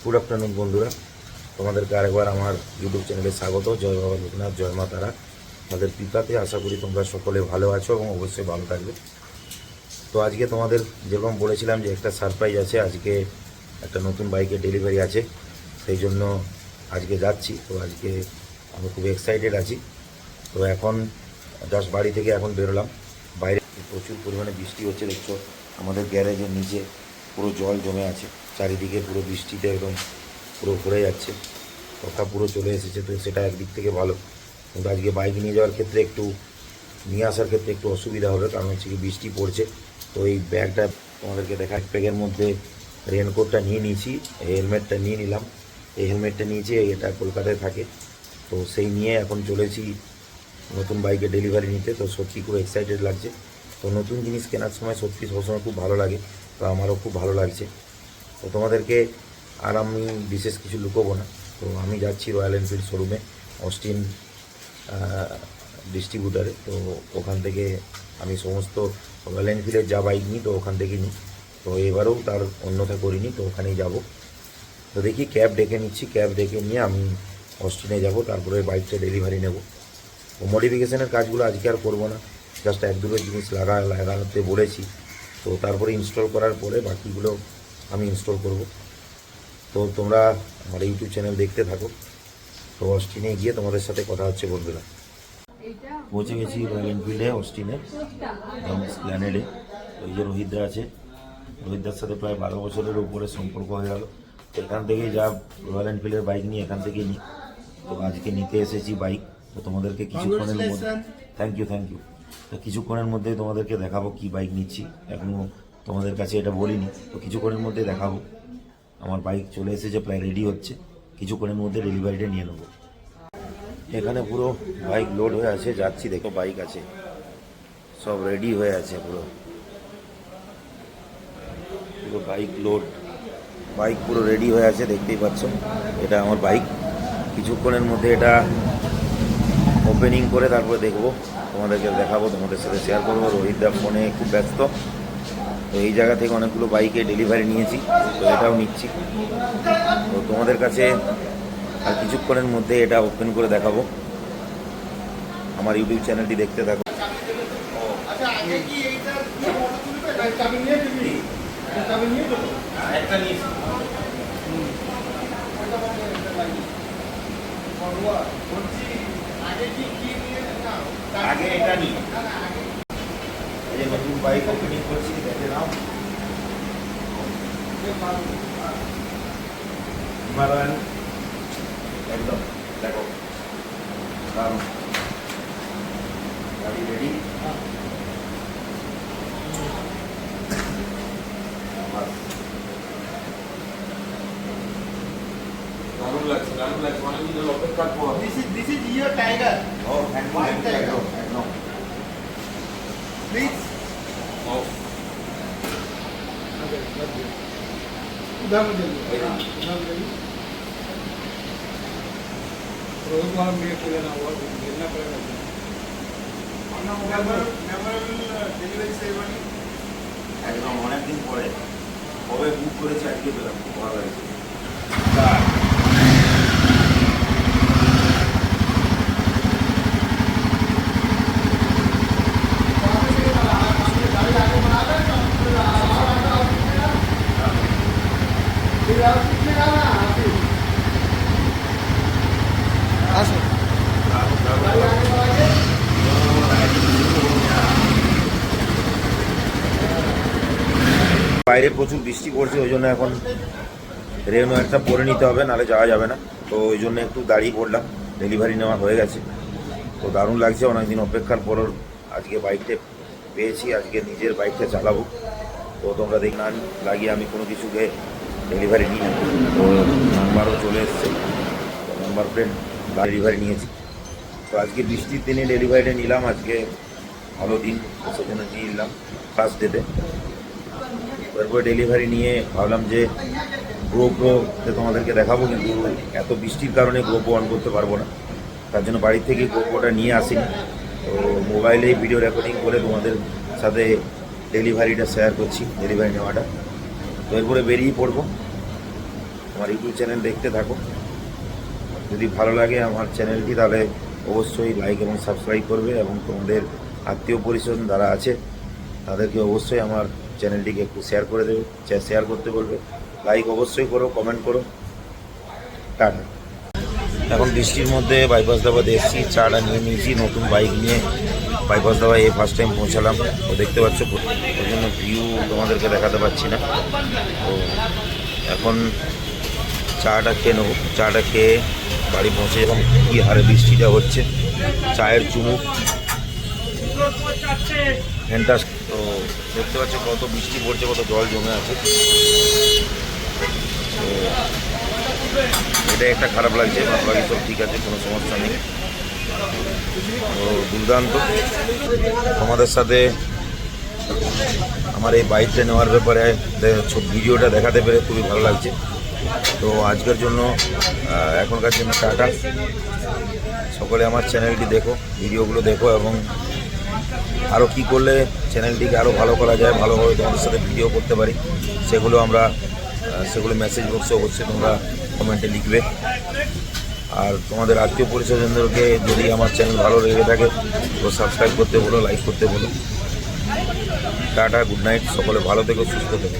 Good afternoon বন্ধুরা, তোমাদেরকে আরেকবার আমার ইউটিউব চ্যানেলে স্বাগত। জয় বাবা লোকনাথ, জয় মা তারা। তাদের কৃপাতে আশা করি তোমরা সকলে ভালো আছো এবং অবশ্যই ভালো থাকবে। তো আজকে তোমাদের যেরকম বলেছিলাম যে একটা সারপ্রাইজ আছে, আজকে একটা নতুন বাইকের ডেলিভারি আছে, সেই জন্য আজকে যাচ্ছি। তো আজকে আমি খুব এক্সাইটেড আছি। তো এখন জাস্ট বাড়ি থেকে এখন বেরোলাম। বাইরে প্রচুর পরিমাণে বৃষ্টি হচ্ছে, দেখছো আমাদের গ্যারেজের নিচে পুরো জল জমে আছে, চারিদিকে পুরো বৃষ্টিতে একদম পুরো ভরে যাচ্ছে, কথা পুরো চলে এসেছে। তো সেটা একদিক থেকে ভালো, কিন্তু আজকে বাইক নিয়ে যাওয়ার ক্ষেত্রে একটু নিয়ে আসার ক্ষেত্রে একটু অসুবিধা হবে, কারণ হচ্ছে কি বৃষ্টি পড়ছে। তো এই ব্যাগটা তোমাদেরকে দেখা, ব্যাগের মধ্যে রেনকোটটা নিয়ে নিয়েছি, হেলমেটটা নিয়ে নিলাম। এই হেলমেটটা নিয়েছি, এটা কলকাতায় থাকে। তো সেই নিয়ে এখন চলেছি নতুন বাইকে ডেলিভারি নিতে। তো সত্যি খুব এক্সাইটেড লাগছে। তো নতুন জিনিস কেনার সময় সত্যি সবসময় খুব ভালো লাগে, তো আমারও খুব ভালো লাগছে। তো তোমাদেরকে আর আমি বিশেষ কিছু লুকোবো না। তো আমি যাচ্ছি রয়্যাল এনফিল্ড শোরুমে, অস্টিন ডিস্ট্রিবিউটারে। তো ওখান থেকে আমি সমস্ত রয়্যাল এনফিল্ডের যা বাইক নিই তো ওখান থেকে নিই। তো এবারেও তার অন্যথা করিনি, তো ওখানেই যাব। তো দেখি ক্যাব ডেকে নিচ্ছি, ক্যাব ডেকে নিয়ে আমি অস্টিনে যাব, তারপরে বাইকটা ডেলিভারি নেব। তো মডিফিকেশনের কাজগুলো আজকে আর করবো না, জাস্ট এক দুটো জিনিস লাগাতে বলেছি। তো তারপরে ইনস্টল করার পরে বাকিগুলো আমি ইনস্টল করব। তো তোমরা আমার ইউটিউব চ্যানেল দেখতে থাকো। তো অস্টিনে গিয়ে তোমাদের সাথে কথা হচ্ছে বন্ধুরা। পৌঁছে গেছি রয়্যাল এনফিল্ডে, অস্টিনে স্প্ল্যানেডে। ওই যে রোহিতদা আছে, রোহিতদার সাথে প্রায় 12 বছরের উপরে সম্পর্ক হয়ে গেল। তো এখান থেকেই যা রয়্যাল এনফিল্ডের বাইক নিয়ে এখান থেকেই নিই। তো আজকে নিতে এসেছি বাইক। তো তোমাদেরকে কিছুক্ষণের মধ্যে থ্যাংক ইউ। তো কিছুক্ষণের মধ্যেই তোমাদেরকে দেখাবো কি বাইক নিচ্ছি, এখনও তোমাদের কাছে এটা বলিনি। তো কিছুক্ষণের মধ্যে দেখাবো। আমার বাইক চলে এসেছে, প্রায় রেডি হচ্ছে, কিছুক্ষণের মধ্যে ডেলিভারিটা নিয়ে নেবো। এখানে পুরো বাইক লোড হয়ে আছে, যাচ্ছি। দেখো বাইক আছে, সব রেডি হয়ে আছে, পুরো পুরো বাইক লোড, বাইক পুরো রেডি হয়ে আছে, দেখতেই পাচ্ছ। এটা আমার বাইক। কিছুক্ষণের মধ্যে এটা ওপেনিং করে তারপরে দেখবো, তোমাদেরকে দেখাবো, তোমাদের সাথে শেয়ার করবো। রোহিতদা ফোনে খুব ব্যস্ত। তো এই জায়গা থেকে অনেকগুলো বাইকে ডেলিভারি নিয়েছি, তো এটাও নিচ্ছি। তো তোমাদের কাছে আর কিছুক্ষণের মধ্যে এটা ওপেন করে দেখাবো। আমার ইউটিউব চ্যানেলটি দেখতে থাকো। আগে এটা নিয়ে এই যে নতুন বাইক ওপেনিং করছি, দেখে নাও। হিমালয়ান একদম দেখো, দারুণ। গাড়ি রেডি, দারুণ লাগছে, অনেকদিন ধরে অপেক্ষার পর। This is your tiger. Oh, thank you. White tiger. একদম। Please. Oh, उधर मुझे रोज वाला मेरे को लेना हुआ भेजना पड़ेगा। मेमोरेबल डिलीवरी सेरेमनी একদম অনেকদিন পরে কবে বুক করেছি, আজকে পেলাম, খুব ভালো লাগছে। বাইরে প্রচুর বৃষ্টি পড়ছে, ওই জন্য এখন রেনও একটা পরে নিতে হবে, নাহলে যাওয়া যাবে না। তো ওই জন্য একটু দাঁড়িয়ে পড়লাম। ডেলিভারি নেওয়া হয়ে গেছে। তো দারুণ লাগছে, অনেকদিন অপেক্ষার পর আজকে বাইকটা পেয়েছি, আজকে নিজের বাইকটা চালাবো। তো তোমরা দেখ না লাগিয়ে আমি কোনো কিছুকে ডেলিভারি নিই না। তো নাম্বারও চলে এসছে, নাম্বার প্লেট ডেলিভারি নিয়েছি। তো আজকে বৃষ্টির দিনে ডেলিভারিটা নিলাম, আজকে ভালো দিন, সেজন্য নিয়ে নিলাম ফার্স্ট ডেতে। তারপরে ডেলিভারি নিয়ে ভাবলাম যে গোপ্রোতে তোমাদেরকে দেখাবো, কিন্তু এত বৃষ্টির কারণে গোপ্রো অন করতে পারবো না, তার জন্য বাড়ি থেকে গোপ্রোটা নিয়ে আসিনি। তো মোবাইলেই ভিডিও রেকর্ডিং করে তোমাদের সাথে ডেলিভারিটা শেয়ার করছি, ডেলিভারি নেওয়াটা। তো এরপরে বেরিয়ে পড়বো। আমার ইউটিউব চ্যানেল দেখতে থাকো। যদি ভালো লাগে আমার চ্যানেলটি তাহলে অবশ্যই লাইক এবং সাবস্ক্রাইব করবে, এবং তোমাদের আত্মীয় পরিজন যারা আছে তাদেরকে অবশ্যই আমার চ্যানেলটিকে একটু শেয়ার করে দেবে, শেয়ার করতে বলবে। লাইক অবশ্যই করো, কমেন্ট করো। টাটা। এখন বৃষ্টির মধ্যে বাইপাস দাবাতে এসেছি, চাটা নিয়ে নিয়েছি। নতুন বাইক নিয়ে বাইপাস দাবায় এই ফার্স্ট টাইম পৌঁছালাম। তো দেখতে পাচ্ছ, ওই জন্য ভিউ তোমাদেরকে দেখাতে পারছি না। তো এখন চাটা খেয়ে নেবো। চাটা খেয়ে বাড়ি পৌঁছে যখন কী হারে বৃষ্টিটা হচ্ছে, চায়ের চুমুক ফ্যান্টাস। তো দেখতে পাচ্ছ কত বৃষ্টি পড়ছে, কত জল জমে আছে। তো এটা একটা খারাপ লাগছে, বাকি সব ঠিক আছে, কোনো সমস্যা নেই। তো দুর্দান্ত। তোমাদের সাথে আমার এই বাইকটা নেওয়ার ব্যাপারে ভিডিওটা দেখাতে পেরে খুবই ভালো লাগছে। তো আজকের জন্য এখনকার জন্য টাটা। সকলে আমার চ্যানেলটি দেখো, ভিডিওগুলো দেখো, এবং আরও কী করলে চ্যানেলটিকে আরও ভালো করা যায়, ভালোভাবে তোমাদের সাথে ভিডিও করতে পারি, সেগুলো মেসেজ বক্সে অবশ্যই তোমরা কমেন্টে লিখবে। আর তোমাদের আত্মীয় পরিচয়জনদেরকে যদি আমার চ্যানেল ভালো লেগে থাকে তো সাবস্ক্রাইব করতে বলো, লাইক করতে বলো। টাটা, গুড নাইট, সকলে ভালো থেকো, সুস্থ থেকো।